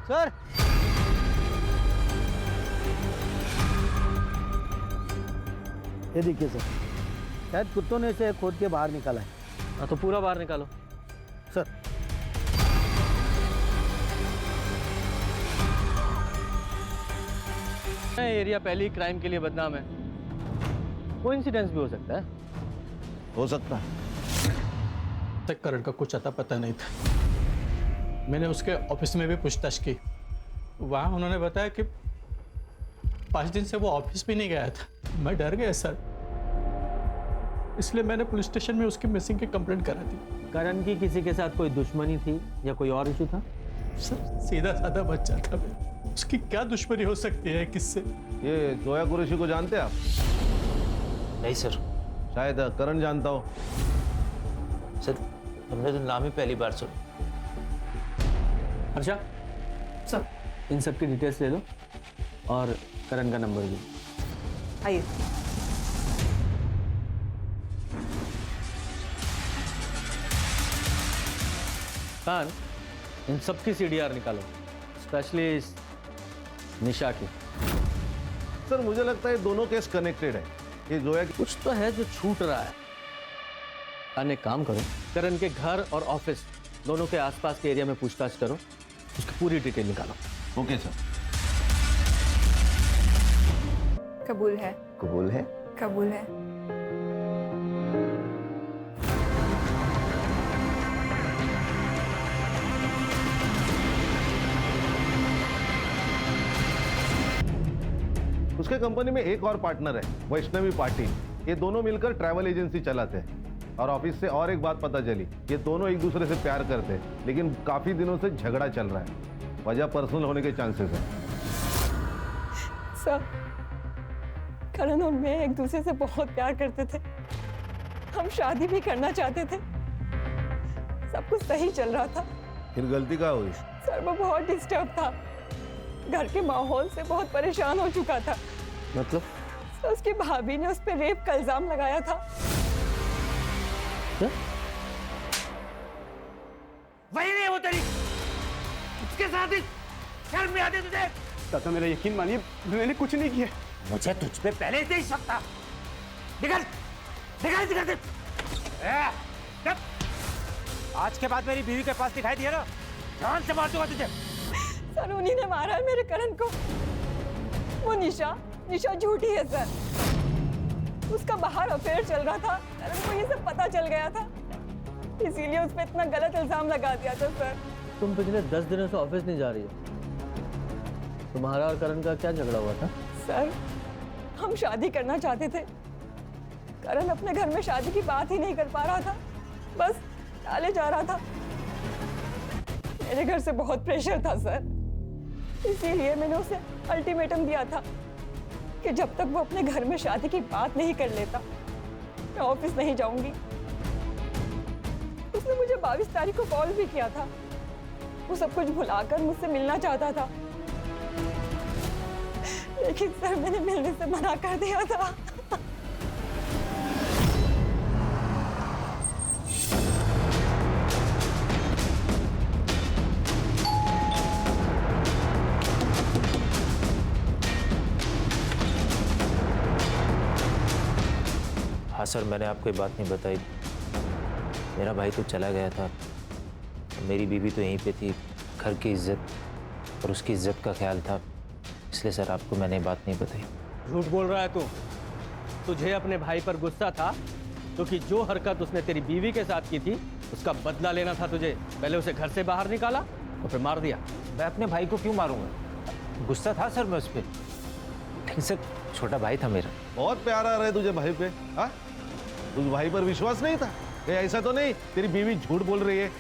Sir ये देखिए sir, शायद कुत्तों ने इसे खोद के बाहर निकाला है। हाँ तो पूरा बाहर निकालो। सर एरिया पहले ही क्राइम के लिए बदनाम है, कोइंसिडेंस भी हो सकता है। हो सकता है। तक करण का कुछ अता पता नहीं था। मैंने उसके ऑफिस में भी पूछताछ की, वहाँ उन्होंने बताया कि 5 दिन से वो ऑफिस भी नहीं गया था। मैं डर गया सर, इसलिए मैंने पुलिस स्टेशन में उसकी मिसिंग की कंप्लेंट करा दी। करण की किसी के साथ कोई दुश्मनी थी या कोई और इशू था? सर सीधा साधा बच्चा था मैं, उसकी क्या दुश्मनी हो सकती है किससे? ये जोया कुरैशी को जानते हैं आप? नहीं सर। शायद करण जानता हो। सर हमने तो नाम ही पहली बार सुना। हर्षा सर, इन सब की डिटेल्स ले लो और करण का नंबर भी। आइए। कान, इन सब की सीडीआर निकालो, स्पेशली निशा की। सर मुझे लगता है दोनों केस कनेक्टेड है। ये जोया की कुछ तो है जो छूट रहा है। कान, एक काम करो, करण के घर और ऑफिस दोनों के आसपास के एरिया में पूछताछ करो, उसकी पूरी डिटेल निकालो। Okay sir. कबूल है। कबूल है। कबूल है। उसके कंपनी में एक और पार्टनर है, वैष्णवी पाटिल। ये दोनों मिलकर ट्रैवल एजेंसी चलाते हैं। और ऑफिस से और एक बात पता चली, ये दोनों एक दूसरे से प्यार करते हैं, लेकिन काफी दिनों से झगड़ा चल रहा है। वजह पर्सनल होने के चांसेस है। सर, करण और मैं एक दूसरे से बहुत प्यार करते थे। हम शादी भी करना चाहते थे। सब कुछ सही चल रहा था। फिर गलती क्या हुई? सर वो बहुत डिस्टर्ब था, घर के माहौल से बहुत परेशान हो चुका था। मतलब? सर उसकी भाभी ने उस पर रेप का इल्जाम लगाया था। वही नहीं वो तेरी, उसके साथ ही शर्म नहीं आती तुझे? चाचा मेरा यकीन मानिए, मैंने कुछ नहीं किया। मुझे तुझ पे पहले से ही शक था। निकल निकल निकल निकल। आज के बाद मेरी बीवी के पास दिखाई दिया ना, जान से मार दूंगा तुझे। सर उन्हीं ने मारा है मेरे करण को। वो निशा झूठी है सर। उसका बाहर अफेयर चल रहा था, करण को ये सब पता चल गया था, इसीलिए उस पर इतना गलत इल्जाम लगा दिया था सर। तुम पिछले 10 दिनों से ऑफिस नहीं जा रही हो, तुम्हारा और करण का क्या झगड़ा हुआ था? सर हम शादी करना चाहते थे, करण अपने घर में शादी की बात ही नहीं कर पा रहा था, बस टाले जा रहा था। मेरे घर से बहुत प्रेशर था सर, इसीलिए मैंने उसे अल्टीमेटम दिया था कि जब तक वो अपने घर में शादी की बात नहीं कर लेता मैं ऑफिस नहीं जाऊंगी। उसने मुझे 22 तारीख को कॉल भी किया था। वो सब कुछ भुलाकर मुझसे मिलना चाहता था, लेकिन सर मैंने मिलने से मना कर दिया था। हाँ सर, मैंने आपको ये बात नहीं बताई। मेरा भाई तो चला गया था, मेरी बीवी तो यहीं पे थी। घर की इज्जत और उसकी इज्जत का ख्याल था, इसलिए सर आपको मैंने ये बात नहीं बताई। झूठ बोल रहा है तू। तुझे अपने भाई पर गुस्सा था क्योंकि जो हरकत उसने तेरी बीवी के साथ की थी उसका बदला लेना था तुझे। पहले उसे घर से बाहर निकाला और फिर मार दिया। मैं अपने भाई को क्यों मारूंगा? गुस्सा था सर मैं उस पर, लेकिन सर छोटा भाई था मेरा। बहुत प्यार आ रहा है तुझे भाई पे। हाँ, उस भाई पर विश्वास नहीं था? ऐसा तो नहीं तेरी बीवी झूठ बोल रही है?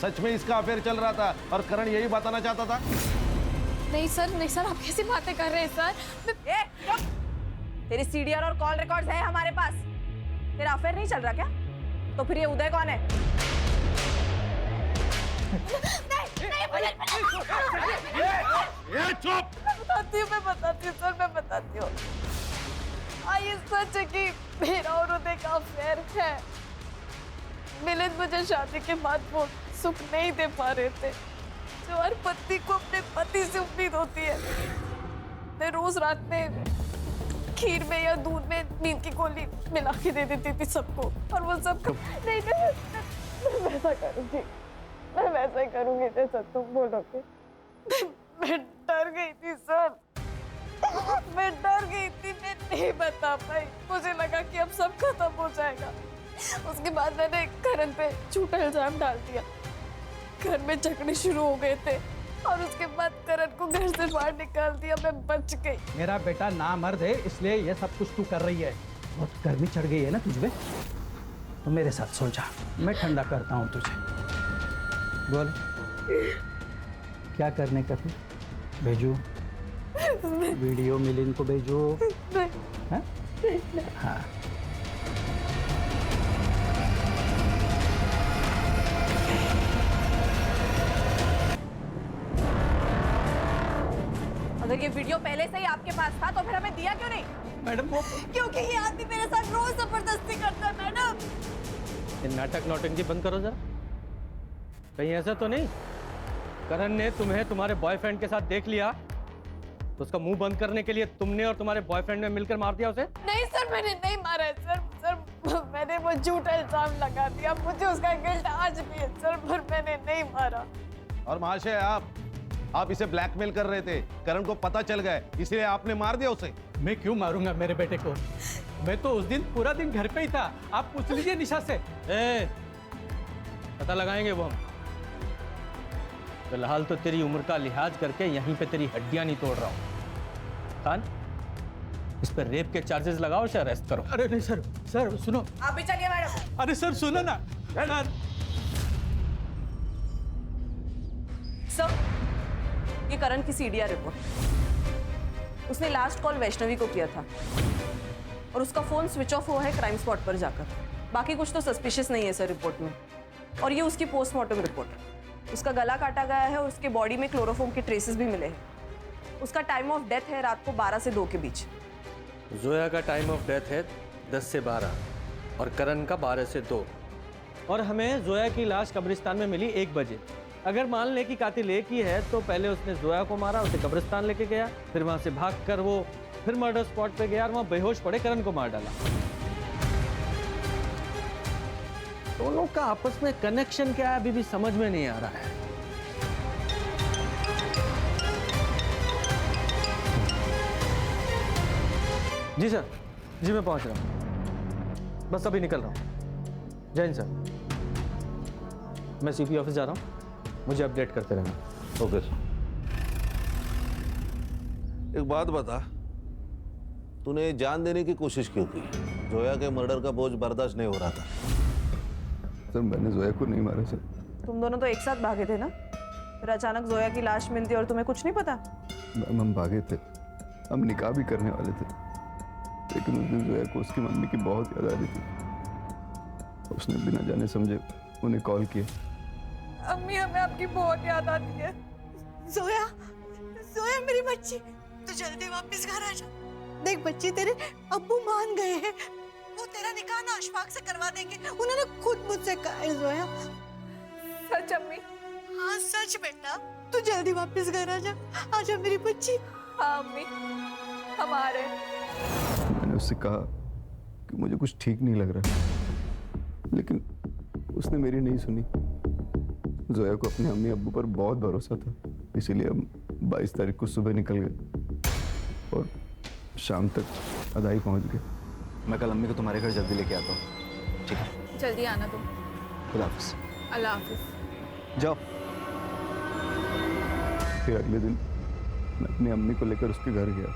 सच में इसका अफेयर चल रहा था और करण यही बताना चाहता था? नहीं सर, आप कैसी बातें कर रहे हैं सर? तेरी सीडीआर और कॉल रिकॉर्ड्स है हमारे पास। तेरा अफेयर नहीं चल रहा क्या? तो फिर ये उदय कौन है? चुप। मैं बताती हूँ सर, मैं बताती हूँ। ये सच है कि मेरा और उदय का अफेयर है। मिलिंद मुझे शादी के बाद वो सुख नहीं दे पा रहे थे, जो हर पत्नी को अपने पति से उम्मीद होती है। मैं रोज रात में खीर में या दूध में नींद की गोली मिला के दे देती थी सबको, और वो सब नहीं, मैं वैसा करूंगी, मैं वैसा ही करूंगी जैसा तुम बोलोगे। मैं डर गई थी सर, मैं डर गई थी, मैं नहीं बता पाई। मुझे लगा कि अब सब खत्म हो जाएगा। उसके बाद मैंने करण पे झूठा इल्जाम डाल दिया। घर में झगड़े शुरू हो गए थे और उसके बाद करण को घर से बाहर निकाल दिया। मैं बच गई। मेरा बेटा नामर्द है, इसलिए ये सब कुछ तू कर रही है। बहुत गर्मी चढ़ गई है ना तुझमें, तो मेरे साथ सो जा, मैं ठंडा करता हूँ तुझे। बोल क्या करने का फिर? भेजू वीडियो मिलिन को भेजो? हाँ? हाँ। अगर ये वीडियो पहले से ही आपके पास था तो फिर हमें दिया क्यों नहीं? मैडम वो क्योंकि ये आदमी मेरे साथ रोज जबरदस्ती करता है मैडम। ये नाटक नौटंकी बंद करो जरा। कहीं ऐसा तो नहीं करण ने तुम्हें तुम्हारे बॉयफ्रेंड के साथ देख लिया तो उसका मुंह बंद करने के लिए तुमने और तुम्हारे बॉयफ्रेंड ने मिलकर मार दिया उसे? नहीं सर, मैंने नहीं मारा है सर, मैंने वो झूठा इल्जाम लगा दिया। मुझे उसका गिल्ट आज भी है सर, पर मैंने नहीं मारा। और महाशय आप इसे ब्लैकमेल कर रहे थे, करण को पता चल गया, इसलिए आपने मार दिया उसे। मैं क्यों मारूंगा मेरे बेटे को? मैं तो उस दिन पूरा दिन घर पे ही था। आप पूछ लीजिए निशा से। पता लगाएंगे वो हम। फिलहाल तो तेरी उम्र का लिहाज करके यहीं पे तेरी हड्डियां नहीं तोड़ रहा हूं। खान, इस पर रेप के चार्जेस लगाओ, उसे अरेस्ट करो। अरे नहीं सर, सर सुनो। आप भी चलिए मैडम। अरे सर सुनो ना। सर, ये करण की सीडीआर रिपोर्ट। उसने लास्ट कॉल वैष्णवी को किया था और उसका फोन स्विच ऑफ हुआ है क्राइम स्पॉट पर जाकर। बाकी कुछ तो सस्पिशियस नहीं है सर रिपोर्ट में। और ये उसकी पोस्टमार्टम रिपोर्ट। उसका गला काटा गया है और उसके बॉडी में क्लोरोफॉर्म के ट्रेसेस भी मिले हैं। उसका टाइम ऑफ डेथ है रात को 12 से 2 के बीच। जोया का टाइम ऑफ डेथ है 10 से 12 और करण का 12 से 2। और हमें जोया की लाश कब्रिस्तान में मिली 1 बजे। अगर मान ले कि कातिल एक ही है तो पहले उसने जोया को मारा, उसे कब्रिस्तान लेके गया, फिर वहां से भागकर वो फिर मर्डर स्पॉट पे गया और वहां बेहोश पड़े करण को मार डाला। दोनों का आपस में कनेक्शन क्या है अभी भी समझ में नहीं आ रहा है। जी सर, जी मैं पहुंच रहा हूं, बस अभी निकल रहा हूं। जय हिंद सर। मैं सीपी ऑफिस जा रहा हूं, मुझे अपडेट करते रहना। Okay sir. एक बात बता, तूने जान देने की कोशिश क्यों की? जोया के मर्डर का बोझ बर्दाश्त नहीं हो रहा था। सर मैंने जोया को नहीं मारा सर। तुम दोनों तो एक साथ भागे थे ना? फिर अचानक जोया की लाश मिलती और तुम्हें कुछ नहीं पता? मैम हम भागे थे, हम निकाह भी करने वाले थे, लेकिन उस दिन जोया को उसकी मम्मी की बहुत याद आ रही थी। उसने बिना जाने समझे उन्हें कॉल किया। अम्मी, हमें आपकी बहुत याद आती है। जोया, जोया मेरी बच्ची, तू जल्दी वापस घर आ जा। देख बच्ची, तेरे अब्बू मान गए हैं, वो तेरा निकाह ना अशफाक से करवा देंगे। उन्होंने खुद मुझसे कहा है जोया। सच अम्मी? हाँ सच बेटा, तू जल्दी वापस घर आ जा। आजा मेरी बच्ची। हाँ अम्मी, हम आ रहे हैं। मैंने उससे कहा कि मुझे कुछ ठीक नहीं लग रहा, लेकिन उसने मेरी नहीं सुनी। जोया को अपने अम्मी अब्बू पर बहुत भरोसा था, इसीलिए हम 22 तारीख को सुबह निकल गए और शाम तक अदाई पहुंच गए। मैं कल अम्मी को तुम्हारे घर जल्दी लेके आता हूँ, ठीक है? जल्दी आना तुम। खुदा हाफिज। अल्लाह हाफिज। जाओ। फिर अगले दिन मैं अपनी अम्मी को लेकर उसके घर गया,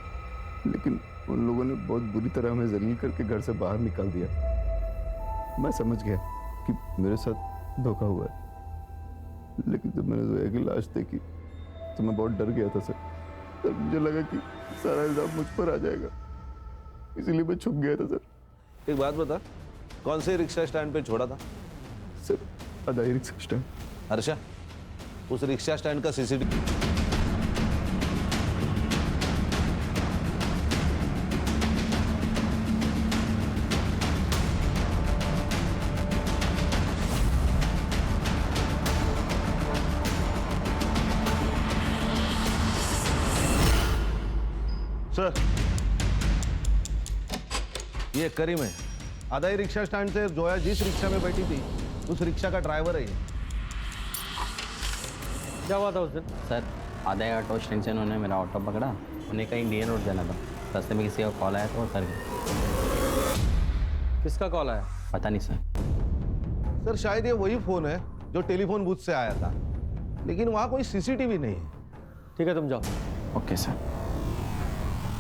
लेकिन उन लोगों ने बहुत बुरी तरह हमें जलील करके घर से बाहर निकाल दिया। मैं समझ गया कि मेरे साथ धोखा हुआ है, लेकिन जब मैंने जोया की लाश देखी तो मैं बहुत डर गया था सर। तब मुझे लगा कि सारा इल्जाम मुझ पर आ जाएगा, इसीलिए मैं छुप गया था सर। एक बात बता, कौन से रिक्शा स्टैंड पे छोड़ा था? Sir Adai rickshaw stand. Harsha, उस रिक्शा स्टैंड का सीसीटीवी सर, ये करीम है। आधा ही रिक्शा स्टैंड से जोया जिस रिक्शा में बैठी थी उस रिक्शा का ड्राइवर है ये। क्या हुआ था उस दिन? सर आधा ऑटो स्टैंड से उन्होंने मेरा ऑटो पकड़ा, उन्हें कहीं इंडियन रोड जाना था। रास्ते में किसी का कॉल आया तो उतर गए। किसका कॉल आया? पता नहीं सर। सर शायद ये वही फोन है जो टेलीफोन बूथ से आया था, लेकिन वहां कोई सीसीटीवी नहीं है। ठीक है तुम जाओ। Okay sir.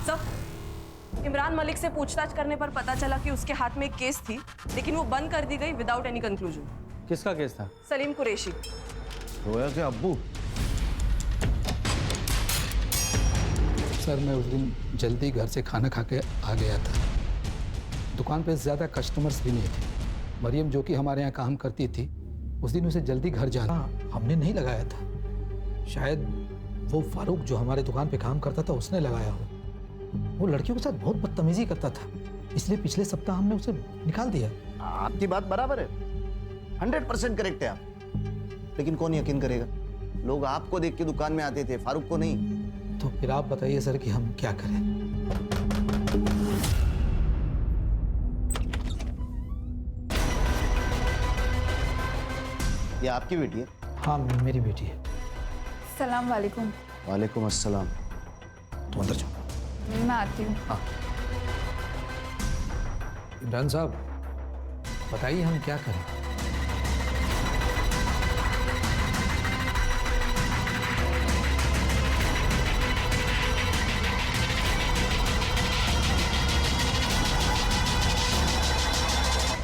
Sir, Imran Malik से पूछताछ करने पर पता चला कि उसके हाथ में एक केस थी, लेकिन वो बंद कर दी गई विदाउट एनी कंक्लूजन। किसका केस था? सलीम कुरैशी। जोया के अब्बू? सर मैं उस दिन जल्दी घर से खाना खा के आ गया था। दुकान पे ज़्यादा कस्टमर्स भी नहीं थे। मरियम जो कि हमारे यहाँ काम करती थी, उस दिन उसे जल्दी घर जाना हमने नहीं लगाया था। शायद वो फारूक जो हमारे दुकान पे काम करता था उसने लगाया हो। वो लड़कियों के साथ बहुत बदतमीजी करता था, इसलिए पिछले सप्ताह हमने उसे निकाल दिया। आपकी बात बराबर है, 100% करेक्ट है आप। लेकिन कौन यकीन करेगा? लोग आपको देख के दुकान में आते थे, फारूक को नहीं। तो फिर आप बताइए सर कि हम क्या करें? ये आपकी बेटी है? हाँ मेरी बेटी है। सलाम वालेकुम। वालेकुम अस्सलाम। तुम अंदर जाओ। मैं आती हूँ। हाँ इमरान साहब बताइए हम क्या करें?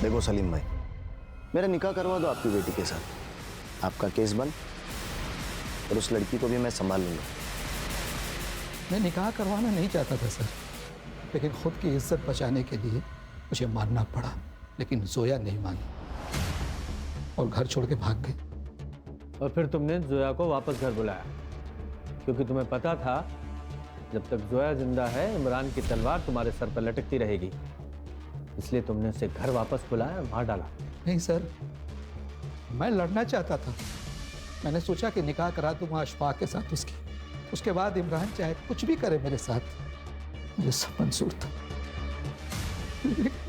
देखो सलीम भाई, मेरा निकाह करवा दो आपकी बेटी के साथ। आपका केस बंद और उस लड़की को भी मैं संभाल लूंगा। मैं निकाह करवाना नहीं चाहता था सर, लेकिन खुद की इज्जत बचाने के लिए मुझे मानना पड़ा। लेकिन जोया नहीं मानी और घर छोड़ के भाग गई। और फिर तुमने जोया को वापस घर बुलाया, क्योंकि तुम्हें पता था जब तक जोया जिंदा है इमरान की तलवार तुम्हारे सर पर लटकती रहेगी, इसलिए तुमने उसे घर वापस बुलाया और मार डाला। नहीं सर, मैं लड़ना चाहता था। मैंने सोचा कि निकाह करा दूंगा अशफाक के साथ उसकी, उसके बाद इमरान चाहे कुछ भी करे मेरे साथ, मुझे सब मंजूर था।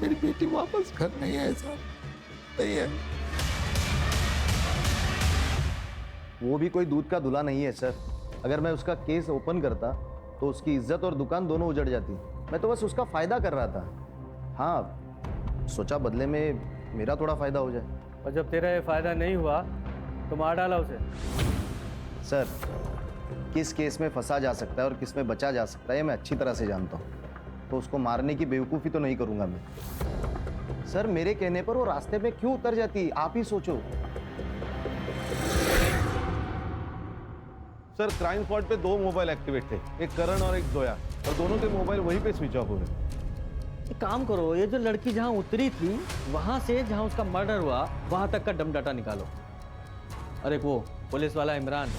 मेरी बेटी वापस घर नहीं है साहब, नहीं है। वो भी कोई दूध का दूल्हा नहीं है सर। अगर मैं उसका केस ओपन करता तो उसकी इज्जत और दुकान दोनों उजड़ जाती। मैं तो बस उसका फायदा कर रहा था। हाँ, सोचा बदले में मेरा थोड़ा फायदा हो जाए। और जब तेरा ये फायदा नहीं हुआ तो मार डाला उसे। सर, किस केस में फंसा जा सकता है और किस में बचा जा सकता है मैं अच्छी तरह से जानता हूँ, तो उसको मारने की बेवकूफ़ी तो नहीं करूँगा मैं। सर, मेरे कहने पर वो रास्ते में क्यों उतर जाती, आप ही सोचो। सर, क्राइम स्पॉट पे 2 मोबाइल एक्टिवेट थे, एक करण और एक जोया, और दोनों के मोबाइल वहीं पे स्विच ऑफ हुए। एक काम करो, ये जो लड़की जहाँ उतरी थी वहाँ से जहाँ उसका मर्डर हुआ वहाँ तक का डम डाटा निकालो। और एक वो पुलिस वाला इमरान,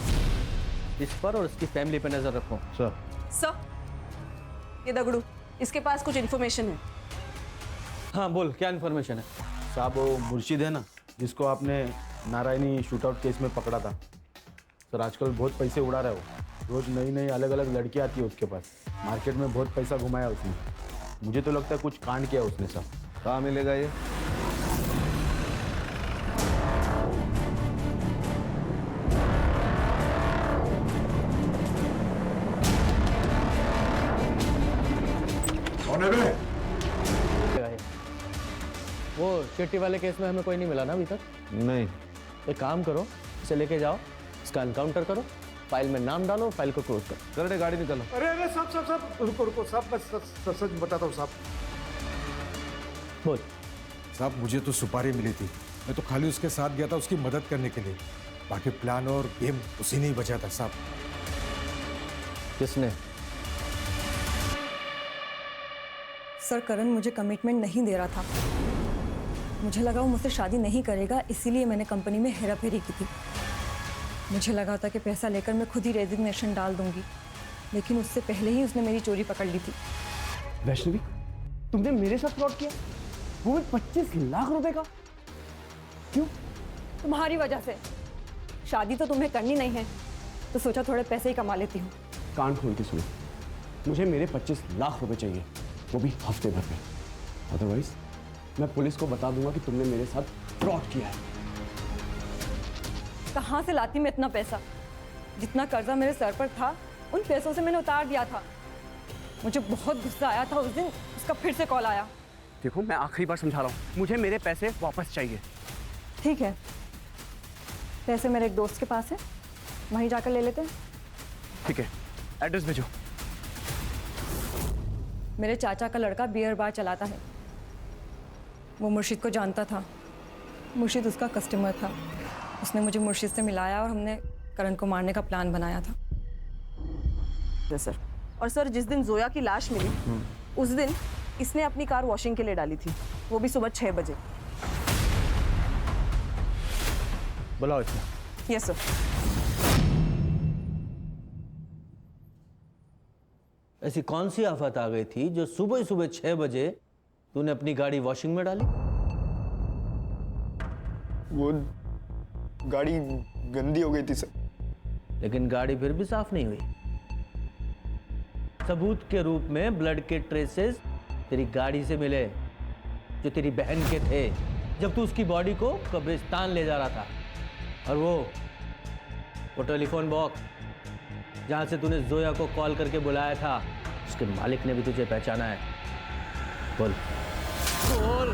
इस पर और उसकी फैमिली पे नजर रखो। सर। सर, ये दगड़ू, इसके पास कुछ इन्फॉर्मेशन है। हाँ बोल, क्या इन्फॉर्मेशन है? साहब वो मुर्शिद है ना, जिसको आपने नारायणी शूटआउट केस में पकड़ा था। सर आजकल बहुत पैसे उड़ा रहा है वो। रोज नई नई अलग अलग लड़की आती है उसके पास। मार्केट में बहुत पैसा घुमाया उसने। मुझे तो लगता है कुछ कांड किया उसने सर। कहाँ मिलेगा ये? वो चिट्ठी वाले केस में हमें कोई नहीं मिला ना अभी तक? नहीं। एक काम करो, इसे लेके जाओ, इसका एनकाउंटर करो, फाइल में नाम डालो, फाइल को क्लोज करो। करने गाड़ी निकालो। अरे अरे सब सब सब रुको रुको साहब, मैं सच बताता हूँ साहब। बोल। साहब मुझे तो सुपारी मिली थी, मैं तो खाली उसके साथ गया था उसकी मदद करने के लिए। बाकी प्लान और गेम उसी ने ही बचा था साहब। किसने? सर, करण मुझे कमिटमेंट नहीं दे रहा था। मुझे लगा वो मुझसे शादी नहीं करेगा, इसीलिए मैंने कंपनी में हेराफेरी की थी। मुझे लगा था कि पैसा लेकर मैं खुद ही रेजिग्नेशन डाल दूंगी, लेकिन उससे पहले ही उसने मेरी चोरी पकड़ ली थी। वैष्णवी, तुमने मेरे साथ फ्रॉड किया, वो 25 लाख रुपए का। क्यों? तुम्हारी वजह से। शादी तो तुम्हें करनी नहीं है, तो सोचा थोड़े पैसे ही कमा लेती हूँ। कान खोल के सुनो, मुझे मेरे 25 लाख रुपए चाहिए, वो भी हफ्ते भर में। अदरवाइज मैं पुलिस को बता दूंगा कि तुमने मेरे साथ फ्रॉड किया है। कहाँ से लाती मैं इतना पैसा? जितना कर्जा मेरे सर पर था उन पैसों से मैंने उतार दिया था। मुझे बहुत गुस्सा आया था उस दिन, उसका फिर से कॉल आया। देखो मैं आखिरी बार समझा रहा हूँ, मुझे मेरे पैसे वापस चाहिए। ठीक है, पैसे मेरे एक दोस्त के पास है, वहीं जाकर ले लेते हैं। ठीक है, एड्रेस भेजो। मेरे चाचा का लड़का बियर बार चलाता है, वो मुर्शिद को जानता था। मुर्शिद उसका कस्टमर था। उसने मुझे मुर्शिद से मिलाया और हमने करण को मारने का प्लान बनाया था। सर, और सर जिस दिन जोया की लाश मिली उस दिन इसने अपनी कार वॉशिंग के लिए डाली थी, वो भी सुबह 6 बजे। बुलाओ इसमें। Yes sir. ऐसी कौन सी आफत आ गई थी जो सुबह सुबह 6 बजे तूने अपनी गाड़ी वॉशिंग में डाली? वो गाड़ी गंदी हो गई थी सर। लेकिन गाड़ी फिर भी साफ नहीं हुई। सबूत के रूप में ब्लड के ट्रेसेस तेरी गाड़ी से मिले, जो तेरी बहन के थे, जब तू उसकी बॉडी को कब्रिस्तान ले जा रहा था। और वो टेलीफोन बॉक्स जहां से तूने जोया को कॉल करके बुलाया था, उसके मालिक ने भी तुझे पहचाना है। बोल बोल।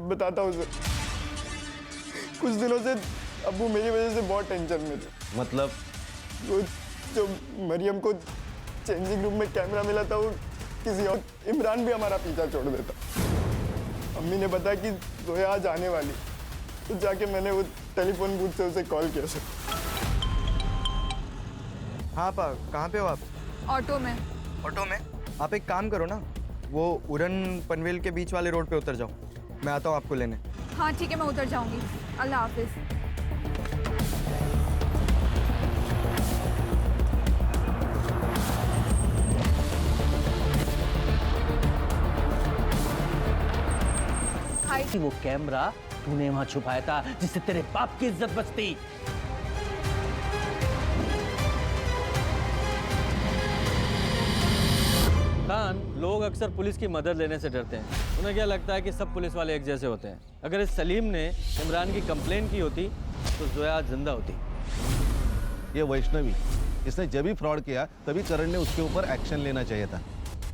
बताता हूँ सर। कुछ दिनों से अब्बू मेरी वजह से बहुत टेंशन में थे। मतलब? वो जो मरियम को चेंजिंग रूम में कैमरा मिला था, वो किसी और इमरान भी हमारा पीछा छोड़ देता। अम्मी ने बताया कि जोया आज आने वाली, तो जाके मैंने वो टेलीफोन बूथ से उसे कॉल किया सर। हाँ पा, कहाँ पे हो आप? ऑटो में। ऑटो में? आप एक काम करो ना, वो उड़न पनवेल के बीच वाले रोड पे उतर जाओ, मैं आता हूँ आपको लेने। हाँ ठीक है, मैं उतर जाऊंगी। अल्लाह हाफिज। वो कैमरा तूने वहां छुपाया था जिससे तेरे बाप की इज्जत बचती। खान, लोग अक्सर पुलिस की मदद लेने से डरते हैं। उन्हें क्या लगता है कि सब पुलिस वाले एक जैसे होते हैं। अगर इस सलीम ने इमरान की कंप्लेन की होती तो जोया जिंदा होती। ये वैष्णवी, इसने जब भी फ्रॉड किया तभी करण ने उसके ऊपर एक्शन लेना चाहिए था,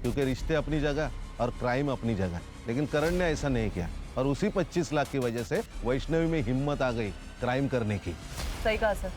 क्योंकि रिश्ते अपनी जगह और क्राइम अपनी जगह। लेकिन करण ने ऐसा नहीं किया और उसी 25 लाख की वजह से वैष्णवी में हिम्मत आ गई क्राइम करने की। सही कहा सर।